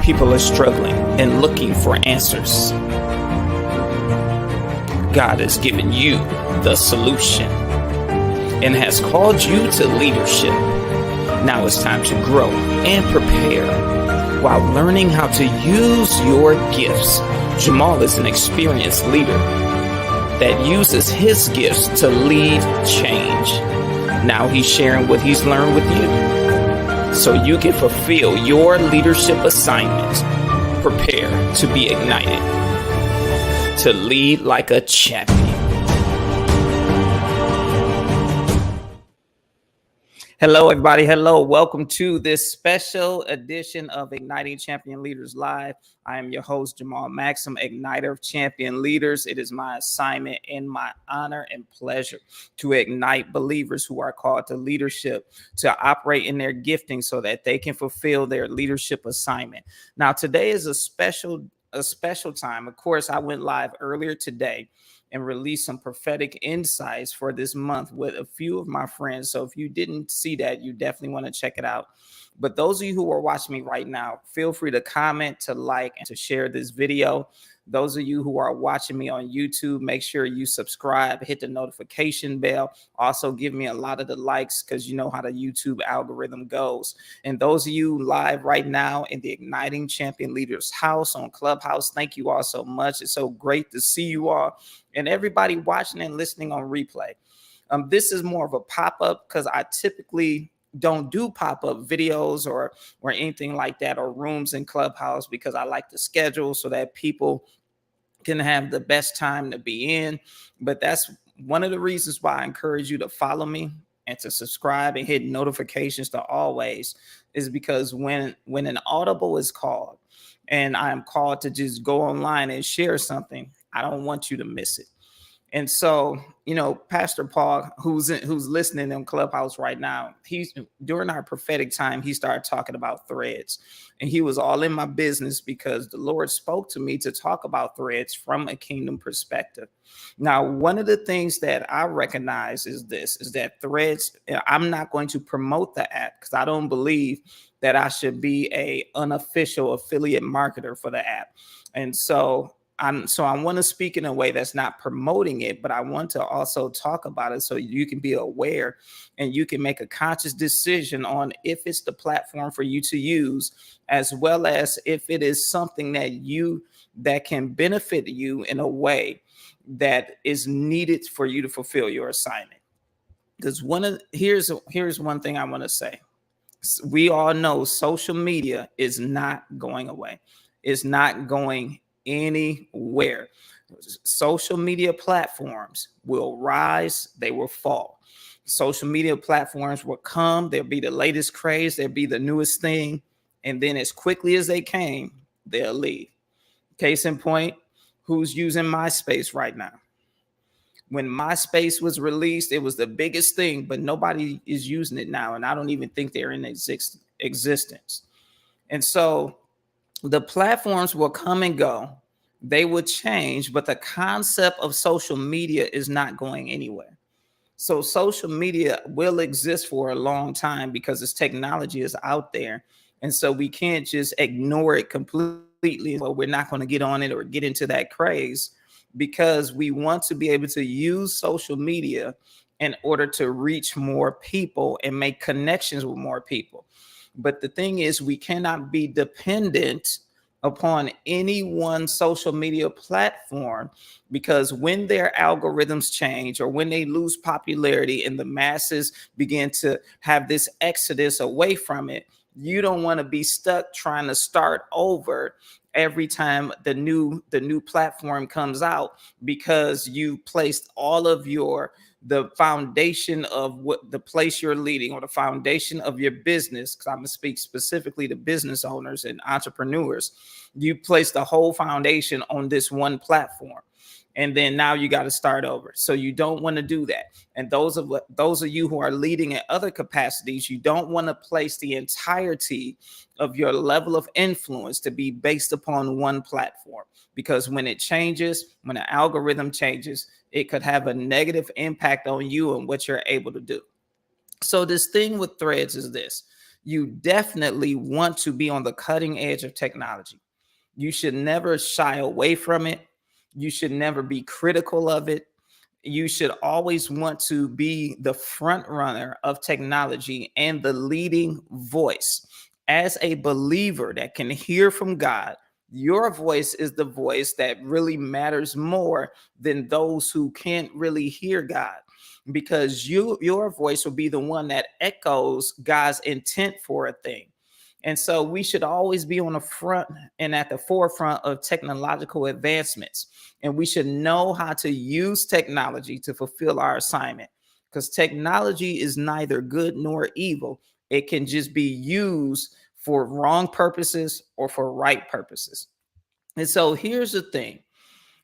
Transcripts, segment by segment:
People are struggling and looking for answers. God has given you the solution and has called you to leadership. Now it's time to grow and prepare while learning how to use your gifts. Jamal is an experienced leader that uses his gifts to lead change. Now he's sharing what he's learned with you so you can fulfill your leadership assignment. Prepare to be ignited, to lead like a champion. Hello, everybody. Hello. Welcome to this special edition of Igniting Champion Leaders Live. I am your host, Jamal Maxim, Igniter of Champion Leaders. It is my assignment and my honor and pleasure to ignite believers who are called to leadership, to operate in their gifting so that they can fulfill their leadership assignment. Now, today is a special time. Of course, I went live earlier today and release some prophetic insights for this month with a few of my friends. So if you didn't see that, you definitely want to check it out. But those of you who are watching me right now, feel free to comment, to like, and to share this video. Those of you who are watching me on YouTube, make sure you subscribe, hit the notification bell. Also, give me a lot of the likes because you know how the YouTube algorithm goes. And those of you live right now in the Igniting Champion Leaders house on Clubhouse, thank you all so much. It's so great to see you all and everybody watching and listening on replay. This is more of a pop-up because I typically don't do pop-up videos or anything like that, or rooms in Clubhouse, because I like to schedule so that people can have the best time to be in. But that's one of the reasons why I encourage you to follow me and to subscribe and hit notifications to always, is because when an audible is called and I am called to just go online and share something, I don't want you to miss it. And so, you know, Pastor Paul, who's listening in Clubhouse right now, during our prophetic time, he started talking about threads, and he was all in my business because the Lord spoke to me to talk about threads from a kingdom perspective. Now, one of the things that I recognize is that threads, I'm not going to promote the app because I don't believe that I should be a unofficial affiliate marketer for the app. And so I want to speak in a way that's not promoting it, but I want to also talk about it so you can be aware and you can make a conscious decision on if it's the platform for you to use, as well as if it is something that can benefit you in a way that is needed for you to fulfill your assignment. Because here's one thing I want to say. We all know social media is not going away. It's not going anywhere. Social media platforms will rise, they will fall. Social media platforms will come, there'll be the latest craze, there'll be the newest thing, and then as quickly as they came, they'll leave. Case in point, who's using MySpace right now? When MySpace was released, it was the biggest thing, but nobody is using it now, and I don't even think they're in existence. And so the platforms will come and go, they will change, but the concept of social media is not going anywhere. So social media will exist for a long time because its technology is out there. And so we can't just ignore it completely. Well, we're not going to get on it or get into that craze, because we want to be able to use social media in order to reach more people and make connections with more people. But the thing is, we cannot be dependent upon any one social media platform, because when their algorithms change or when they lose popularity and the masses begin to have this exodus away from it, you don't want to be stuck trying to start over every time the new platform comes out, because you placed all of the foundation of what the place you're leading, or the foundation of your business, because I'm going to speak specifically to business owners and entrepreneurs. You place the whole foundation on this one platform, and then now you got to start over. So you don't want to do that. And those of you who are leading in other capacities, you don't want to place the entirety of your level of influence to be based upon one platform, because when it changes, when an algorithm changes, it could have a negative impact on you and what you're able to do. So this thing with threads is this: you definitely want to be on the cutting edge of technology. You should never shy away from it. You should never be critical of it. You should always want to be the front runner of technology and the leading voice. As a believer that can hear from God, your voice is the voice that really matters more than those who can't really hear God, because your voice will be the one that echoes God's intent for a thing. And so we should always be on the front and at the forefront of technological advancements. And we should know how to use technology to fulfill our assignment, because technology is neither good nor evil. It can just be used for wrong purposes or for right purposes. And so here's the thing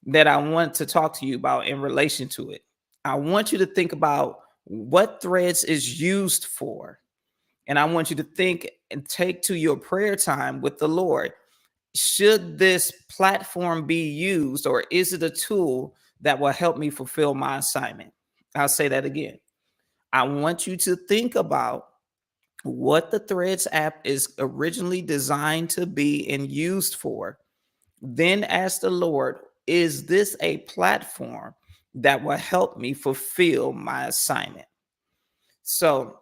that I want to talk to you about in relation to it. I want you to think about what Threads is used for. And I want you to think and take to your prayer time with the Lord. Should this platform be used, or is it a tool that will help me fulfill my assignment? I'll say that again. I want you to think about what the Threads app is originally designed to be and used for. Then ask the Lord, is this a platform that will help me fulfill my assignment? So,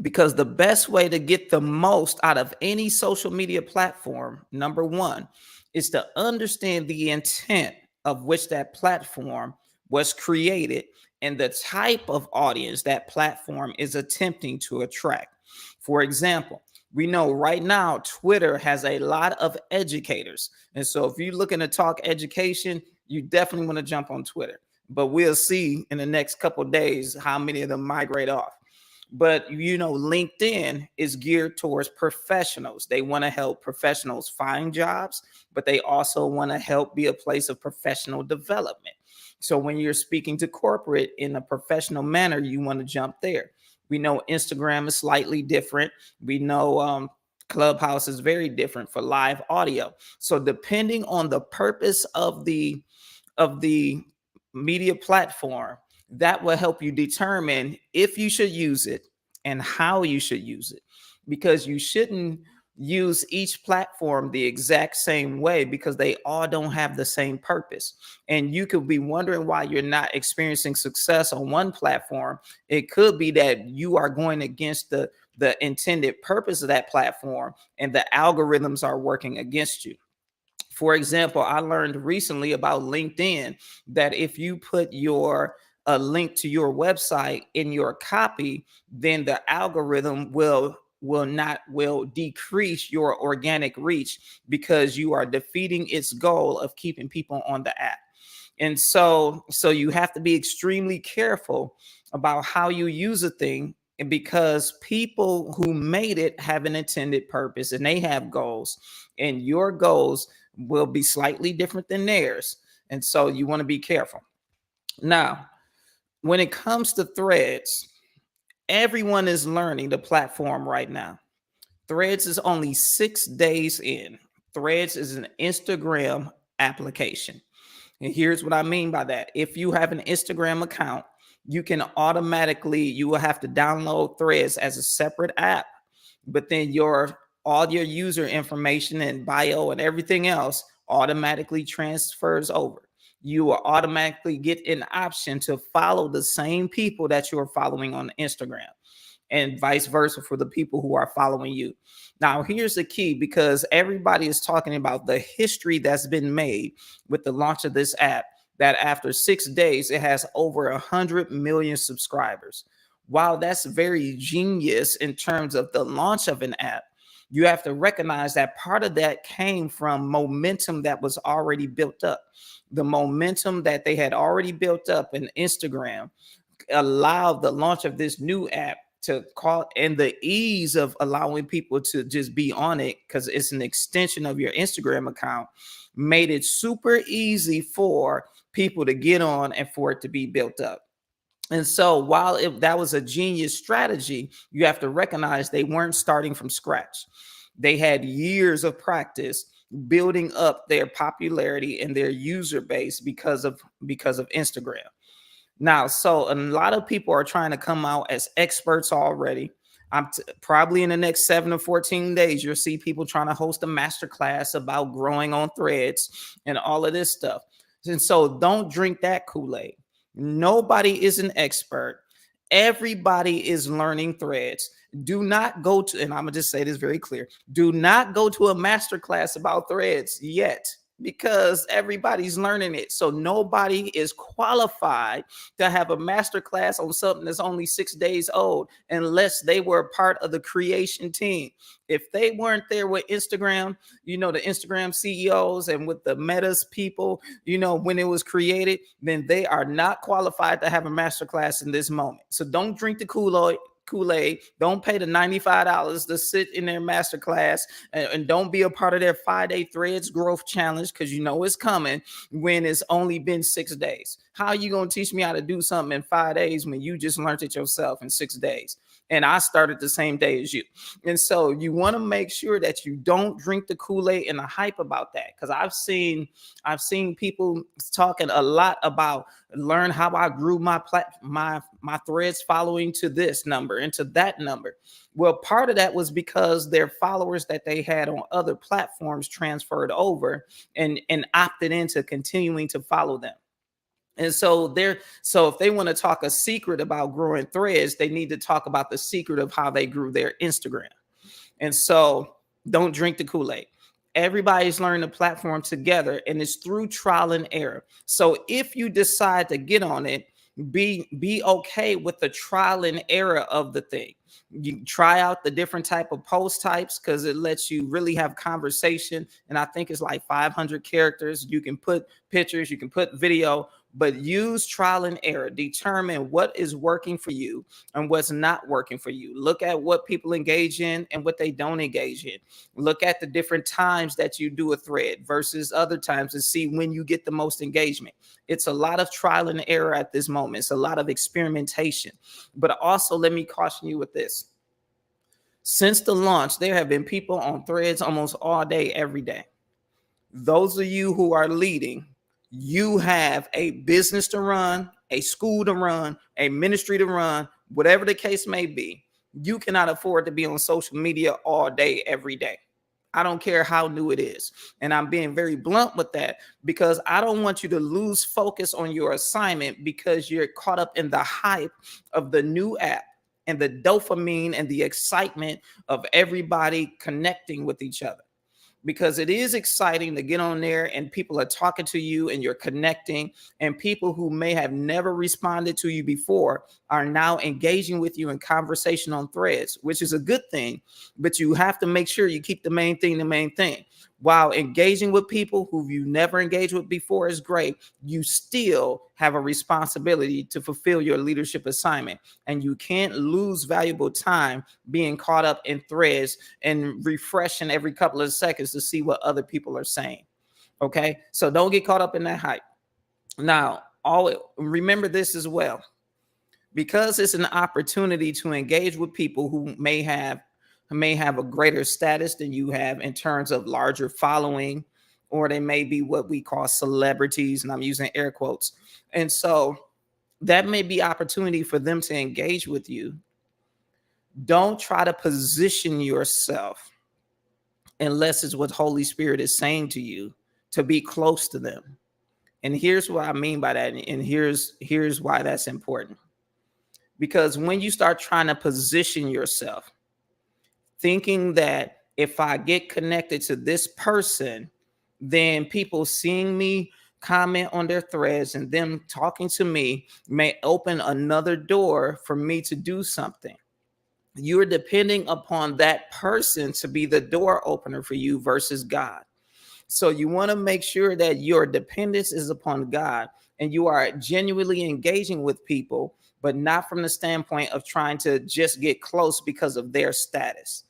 because the best way to get the most out of any social media platform, number one, is to understand the intent of which that platform was created and the type of audience that platform is attempting to attract. For example, we know right now Twitter has a lot of educators. And so if you're looking to talk education, you definitely want to jump on Twitter. But we'll see in the next couple of days how many of them migrate off. But LinkedIn is geared towards professionals. They want to help professionals find jobs, but they also want to help be a place of professional development. So when you're speaking to corporate in a professional manner, you want to jump there. We know Instagram is slightly different. We know Clubhouse is very different for live audio. So depending on the purpose of the media platform, that will help you determine if you should use it and how you should use it, because you shouldn't use each platform the exact same way, because they all don't have the same purpose. And you could be wondering why you're not experiencing success on one platform. It could be that you are going against the intended purpose of that platform, and the algorithms are working against you. For example, I learned recently about LinkedIn that if you put your a link to your website in your copy, then the algorithm will decrease your organic reach, because you are defeating its goal of keeping people on the app. And so you have to be extremely careful about how you use a thing, and because people who made it have an intended purpose and they have goals, and your goals will be slightly different than theirs. And so you want to be careful. Now, when it comes to Threads, everyone is learning the platform right now. Threads is only 6 days in. Threads is an Instagram application. And here's what I mean by that. If you have an Instagram account, you will have to download Threads as a separate app, but then all your user information and bio and everything else automatically transfers over. You will automatically get an option to follow the same people that you're following on Instagram, and vice versa for the people who are following you. Now, here's the key, because everybody is talking about the history that's been made with the launch of this app, that after 6 days, it has over 100 million subscribers. While that's very genius in terms of the launch of an app, you have to recognize that part of that came from momentum that was already built up. The momentum that they had already built up in Instagram allowed the launch of this new app to call, and the ease of allowing people to just be on it, because it's an extension of your Instagram account, made it super easy for people to get on and for it to be built up. And so while that was a genius strategy, you have to recognize they weren't starting from scratch. They had years of practice building up their popularity and their user base because of Instagram. Now, so a lot of people are trying to come out as experts already. Probably in the next 7 to 14 days, you'll see people trying to host a master class about growing on threads and all of this stuff. And so don't drink that Kool-Aid. Nobody is an expert. Everybody is learning threads. Do not go to, and I'm gonna just say this very clear, do not go to a master class about threads yet, because everybody's learning it. So nobody is qualified to have a master class on something that's only 6 days old unless they were part of the creation team. If they weren't there with Instagram, the Instagram CEOs and with the Meta's people, when it was created, then they are not qualified to have a master class in this moment. So don't drink the Kool-Aid. Don't pay the $95 to sit in their masterclass, and don't be a part of their 5-day threads growth challenge, because it's coming when it's only been 6 days. How are you going to teach me how to do something in 5 days when you just learned it yourself in 6 days? And I started the same day as you. And so you want to make sure that you don't drink the Kool-Aid and the hype about that. Because I've seen people talking a lot about learn how I grew my threads following to this number and to that number. Well, part of that was because their followers that they had on other platforms transferred over and opted into continuing to follow them. And so if they want to talk a secret about growing threads, they need to talk about the secret of how they grew their Instagram. And so don't drink the Kool-Aid. Everybody's learning the platform together, and it's through trial and error. So if you decide to get on it, be okay with the trial and error of the thing. You try out the different type of post types, because it lets you really have conversation. And I think it's like 500 characters. You can put pictures, you can put video, but use trial and error. Determine what is working for you and what's not working for you. Look at what people engage in and what they don't engage in. Look at the different times that you do a thread versus other times and see when you get the most engagement. It's a lot of trial and error at this moment. It's a lot of experimentation. But also, let me caution you with this. Since the launch, there have been people on threads almost all day, every day. Those of you who are leading, you have a business to run, a school to run, a ministry to run, whatever the case may be. You cannot afford to be on social media all day, every day. I don't care how new it is. And I'm being very blunt with that, because I don't want you to lose focus on your assignment because you're caught up in the hype of the new app and the dopamine and the excitement of everybody connecting with each other. Because it is exciting to get on there and people are talking to you and you're connecting, and people who may have never responded to you before are now engaging with you in conversation on threads, which is a good thing. But you have to make sure you keep the main thing. While engaging with people who you never engaged with before is great, you still have a responsibility to fulfill your leadership assignment. And you can't lose valuable time being caught up in threads and refreshing every couple of seconds to see what other people are saying. Okay, so don't get caught up in that hype. Now, remember this as well, because it's an opportunity to engage with people who may have a greater status than you have in terms of larger following, or they may be what we call celebrities, and I'm using air quotes. And so that may be opportunity for them to engage with you. Don't try to position yourself unless it's what Holy Spirit is saying to you to be close to them. And here's what I mean by that. And here's why that's important. Because when you start trying to position yourself, thinking that if I get connected to this person, then people seeing me comment on their threads and them talking to me may open another door for me to do something. You're depending upon that person to be the door opener for you versus God. So you want to make sure that your dependence is upon God and you are genuinely engaging with people, but not from the standpoint of trying to just get close because of their status.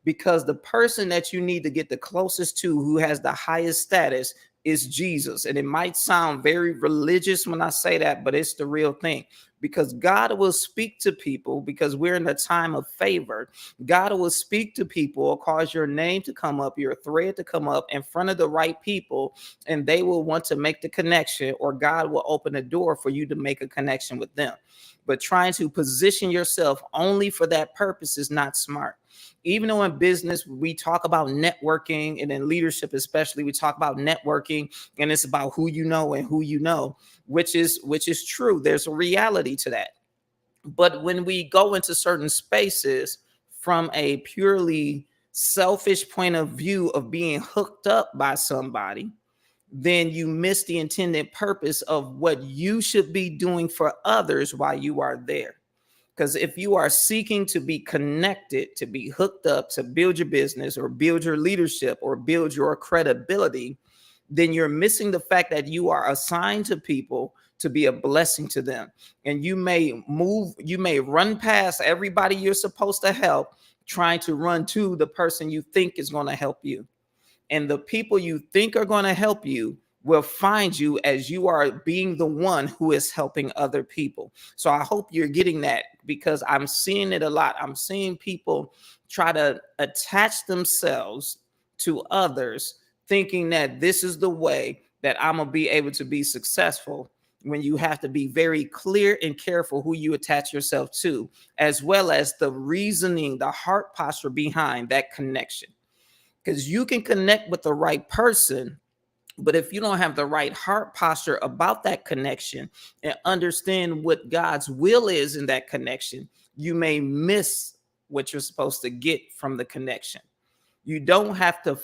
Because the person that you need to get the closest to, who has the highest status, is Jesus. And it might sound very religious when I say that, but it's the real thing, because God will speak to people, because we're in a time of favor. God will speak to people or cause your name to come up, your thread to come up in front of the right people, and they will want to make the connection, or God will open a door for you to make a connection with them. But trying to position yourself only for that purpose is not smart. Even though in business we talk about networking, and in leadership especially, we talk about networking, and it's about who you know and who you know, which is true. There's a reality to that. But when we go into certain spaces from a purely selfish point of view of being hooked up by somebody, then you miss the intended purpose of what you should be doing for others while you are there. Because if you are seeking to be connected, to be hooked up, to build your business or build your leadership or build your credibility, then you're missing the fact that you are assigned to people to be a blessing to them. And you may run past everybody you're supposed to help, trying to run to the person you think is going to help you. And the people you think are going to help you will find you as you are being the one who is helping other people. So I hope you're getting that, because I'm seeing it a lot. I'm seeing people try to attach themselves to others, thinking that this is the way that I'm going to be able to be successful, when you have to be very clear and careful who you attach yourself to, as well as the reasoning, the heart posture behind that connection. Because you can connect with the right person, but if you don't have the right heart posture about that connection and understand what God's will is in that connection, you may miss what you're supposed to get from the connection. You don't have to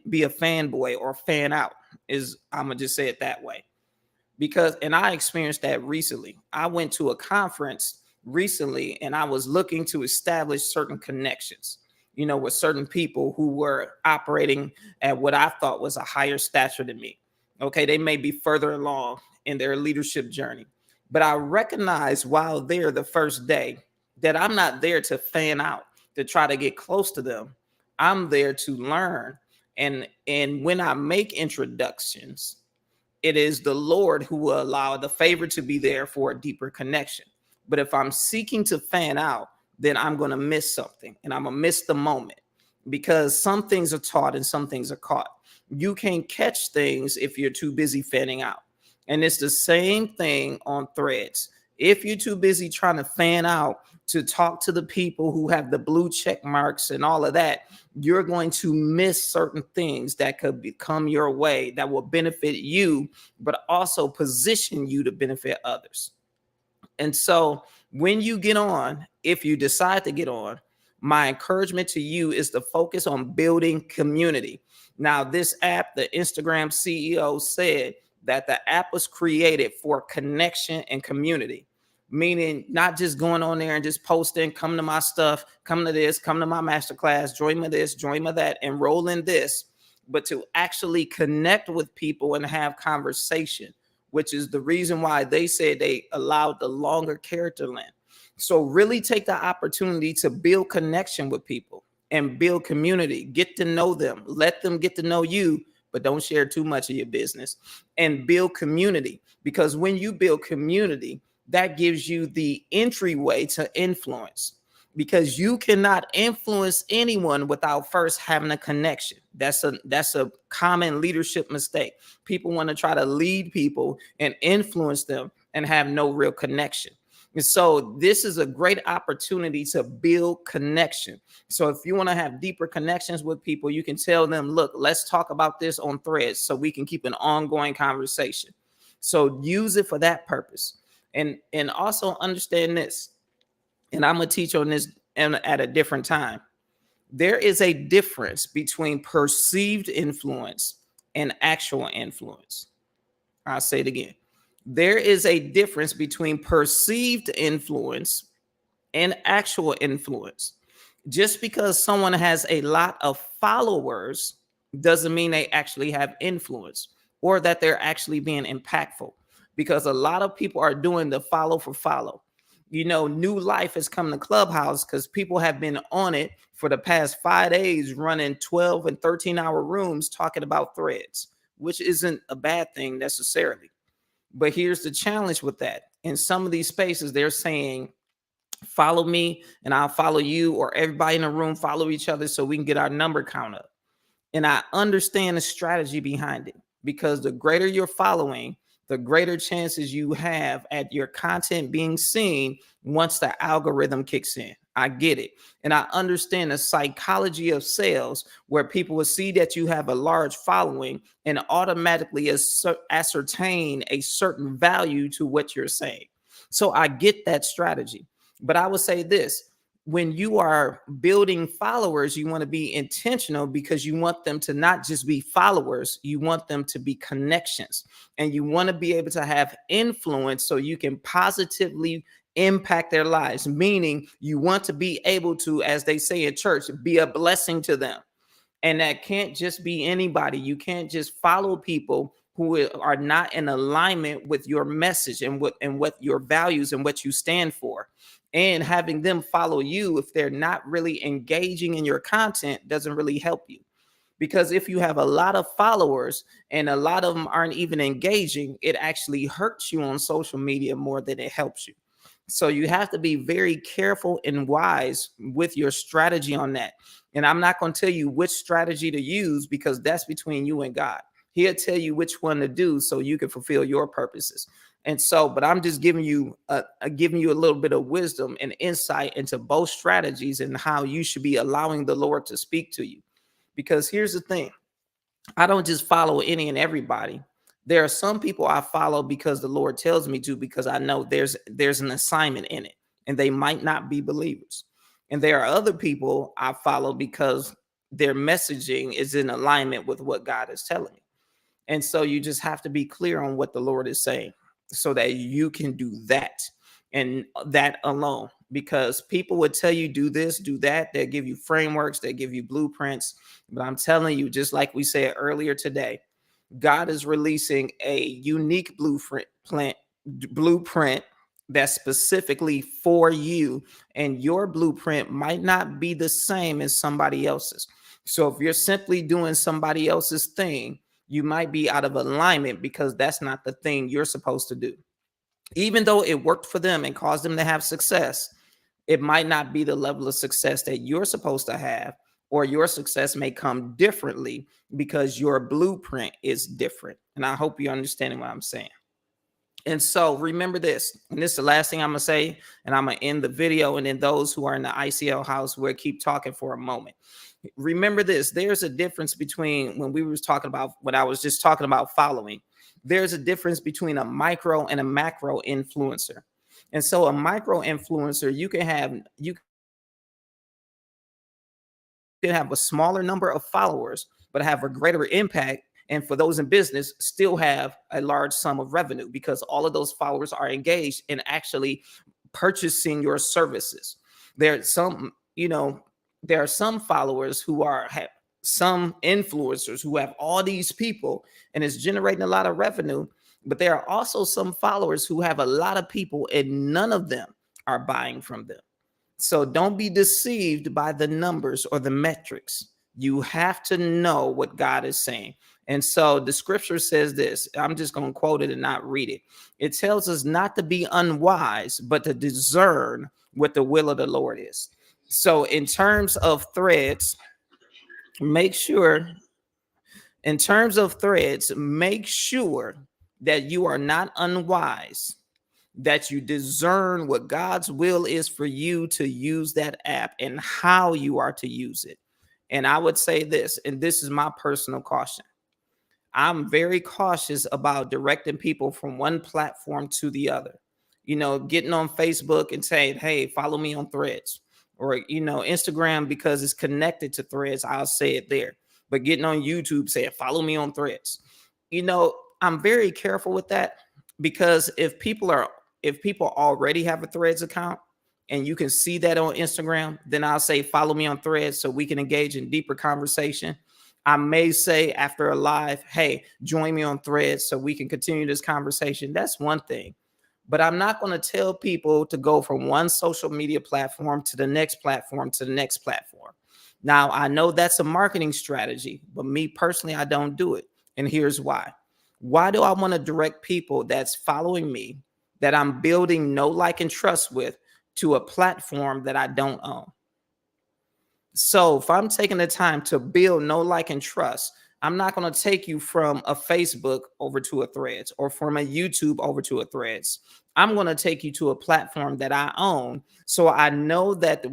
be a fanboy or fan out, is I'm gonna just say it that way. Because, and I experienced that recently. I went to a conference recently and I was looking to establish certain connections, with certain people who were operating at what I thought was a higher stature than me. Okay, they may be further along in their leadership journey, but I recognized while there the first day that I'm not there to fan out, to try to get close to them. I'm there to learn. And when I make introductions, it is the Lord who will allow the favor to be there for a deeper connection. But if I'm seeking to fan out, then I'm going to miss something, and I'm going to miss the moment, because some things are taught and some things are caught. You can't catch things if you're too busy fanning out. And it's the same thing on threads. If you're too busy trying to fan out to talk to the people who have the blue check marks and all of that, you're going to miss certain things that could come your way that will benefit you, but also position you to benefit others. And so when you get on, if you decide to get on, my encouragement to you is to focus on building community. Now, this app, the Instagram CEO said that the app was created for connection and community, meaning not just going on there and just posting, come to my stuff, come to this, come to my masterclass, join me this, join me that, enroll in this, but to actually connect with people and have conversation, which is the reason why they said they allowed the longer character length. So really take the opportunity to build connection with people and build community, get to know them, let them get to know you, but don't share too much of your business, and build community. Because when you build community, that gives you the entryway to influence, because you cannot influence anyone without first having a connection. That's a common leadership mistake. People want to try to lead people and influence them and have no real connection. And so this is a great opportunity to build connection. So if you want to have deeper connections with people, you can tell them, look, let's talk about this on threads so we can keep an ongoing conversation. So use it for that purpose. And also understand this, and I'm going to teach on this at a different time. There is a difference between perceived influence and actual influence. I'll say it again. There is a difference between perceived influence and actual influence. Just because someone has a lot of followers doesn't mean they actually have influence or that they're actually being impactful, because a lot of people are doing the follow for follow. New life has come to Clubhouse because people have been on it for the past 5 days, running 12 and 13-hour rooms talking about threads. which isn't a bad thing necessarily. But here's the challenge with that. In some of these spaces, they're saying, follow me and I'll follow you, or everybody in the room follow each other so we can get our number count up. And I understand the strategy behind it, because the greater you're following, the greater chances you have at your content being seen once the algorithm kicks in. I get it. And I understand the psychology of sales, where people will see that you have a large following and automatically ascertain a certain value to what you're saying. So I get that strategy. But I would say this: when you are building followers, you want to be intentional, because you want them to not just be followers, you want them to be connections, and you want to be able to have influence so you can positively impact their lives. Meaning, you want to be able to, as they say in church, be a blessing to them. And that can't just be anybody. You can't just follow people who are not in alignment with your message and what your values and what you stand for. And having them follow you, if they're not really engaging in your content, doesn't really help you. Because if you have a lot of followers and a lot of them aren't even engaging, it actually hurts you on social media more than it helps you. So you have to be very careful and wise with your strategy on that. And I'm not going to tell you which strategy to use, because that's between you and God. He'll tell you which one to do so you can fulfill your purposes. And so, but I'm just giving you a little bit of wisdom and insight into both strategies and how you should be allowing the Lord to speak to you. Because here's the thing: I don't just follow any and everybody. There are some people I follow because the Lord tells me to, because I know there's an assignment in it, and they might not be believers. And there are other people I follow because their messaging is in alignment with what God is telling me. And so you just have to be clear on what the Lord is saying so that you can do that, and that alone. Because people would tell you, do this, do that. They give you frameworks, they give you blueprints. But I'm telling you, just like we said earlier today, God is releasing a unique blueprint that's specifically for you, and your blueprint might not be the same as somebody else's. So if you're simply doing somebody else's thing, you might be out of alignment, because that's not the thing you're supposed to do. Even though it worked for them and caused them to have success, it might not be the level of success that you're supposed to have, or your success may come differently because your blueprint is different. And I hope you're understanding what I'm saying. And so remember this, and this is the last thing I'm gonna say, and I'm gonna end the video. And then those who are in the ICL house will keep talking for a moment. Remember this: there's a difference between when I was just talking about following. There's a difference between a micro and a macro influencer. And so a micro influencer, you can have a smaller number of followers, but have a greater impact. And for those in business, still have a large sum of revenue, because all of those followers are engaged in actually purchasing your services. There are some, there are some followers who have some influencers who have all these people and it's generating a lot of revenue. But there are also some followers who have a lot of people and none of them are buying from them. So don't be deceived by the numbers or the metrics. You have to know what God is saying. And so the scripture says this. I'm just going to quote it and not read it. It tells us not to be unwise, but to discern what the will of the Lord is. So in terms of threads, make sure make sure that you are not unwise, that you discern what God's will is for you to use that app and how you are to use it. And I would say this, and this is my personal caution: I'm very cautious about directing people from one platform to the other. Getting on Facebook and saying, hey, follow me on Threads, or, Instagram, because it's connected to Threads, I'll say it there. But getting on YouTube saying, follow me on Threads. I'm very careful with that, because if people already have a Threads account and you can see that on Instagram, then I'll say, follow me on Threads so we can engage in deeper conversation. I may say after a live, hey, join me on Threads so we can continue this conversation. That's one thing. But I'm not going to tell people to go from one social media platform to the next platform to the next platform. Now, I know that's a marketing strategy, but me personally, I don't do it. And here's why. Why do I want to direct people that's following me, that I'm building know, like, and trust with, to a platform that I don't own? So if I'm taking the time to build know, like, and trust, I'm not going to take you from a Facebook over to a Threads, or from a YouTube over to a Threads. I'm going to take you to a platform that I own. So I know that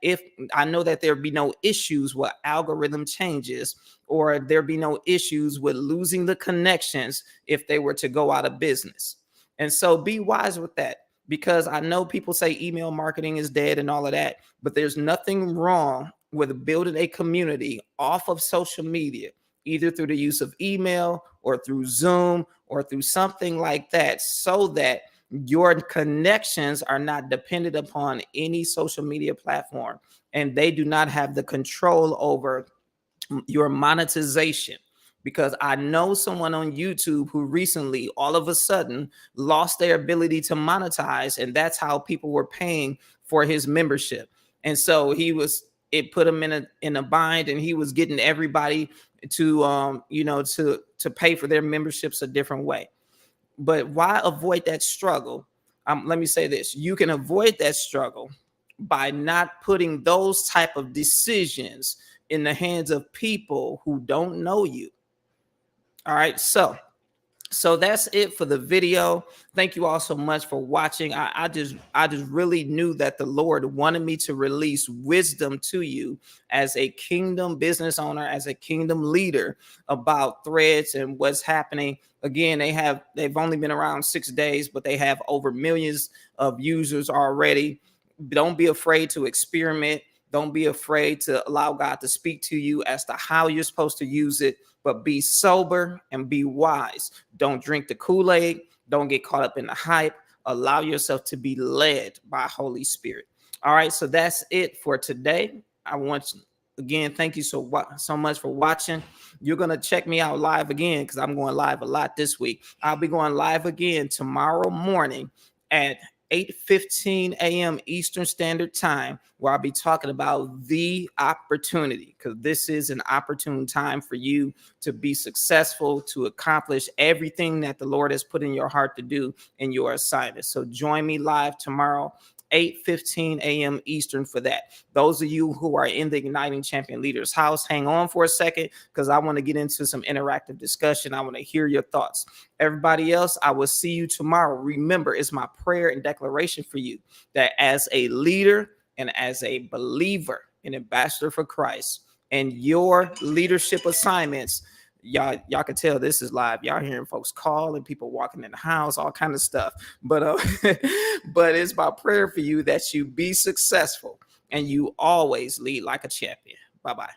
if I know that there'll be no issues with algorithm changes, or there be no issues with losing the connections if they were to go out of business. And so be wise with that, because I know people say email marketing is dead and all of that, but there's nothing wrong with building a community off of social media, either through the use of email or through Zoom or through something like that, so that your connections are not dependent upon any social media platform, and they do not have the control over your monetization. Because I know someone on YouTube who recently all of a sudden lost their ability to monetize, and that's how people were paying for his membership. And so it put him in a bind, and he was getting everybody to to pay for their memberships a different way. But why avoid that struggle? Let me say this: you can avoid that struggle by not putting those type of decisions in the hands of people who don't know you. All right, so that's it for the video. Thank you all so much for watching. I just really knew that the Lord wanted me to release wisdom to you as a kingdom business owner, as a kingdom leader, about Threads and what's happening. Again, they've only been around 6 days, but they have over millions of users already. Don't be afraid to experiment. Don't be afraid to allow God to speak to you as to how you're supposed to use it, but be sober and be wise. Don't drink the Kool-Aid. Don't get caught up in the hype. Allow yourself to be led by Holy Spirit. All right, so that's it for today. Thank you so much for watching. You're going to check me out live again, because I'm going live a lot this week. I'll be going live again tomorrow morning at 8:15 a.m. Eastern Standard Time, where I'll be talking about the opportunity, because this is an opportune time for you to be successful, to accomplish everything that the Lord has put in your heart to do in your assignment. So join me live tomorrow, 8:15 a.m. Eastern, for that. Those of you who are in the Igniting Champion Leaders house, hang on for a second, because I want to get into some interactive discussion. I want to hear your thoughts. Everybody else, I will see you tomorrow. Remember, it's my prayer and declaration for you that as a leader and as a believer, an ambassador for Christ, and your leadership assignments, y'all can tell this is live. Y'all hearing folks call and people walking in the house, all kind of stuff. But but it's my prayer for you that you be successful and you always lead like a champion. Bye-bye.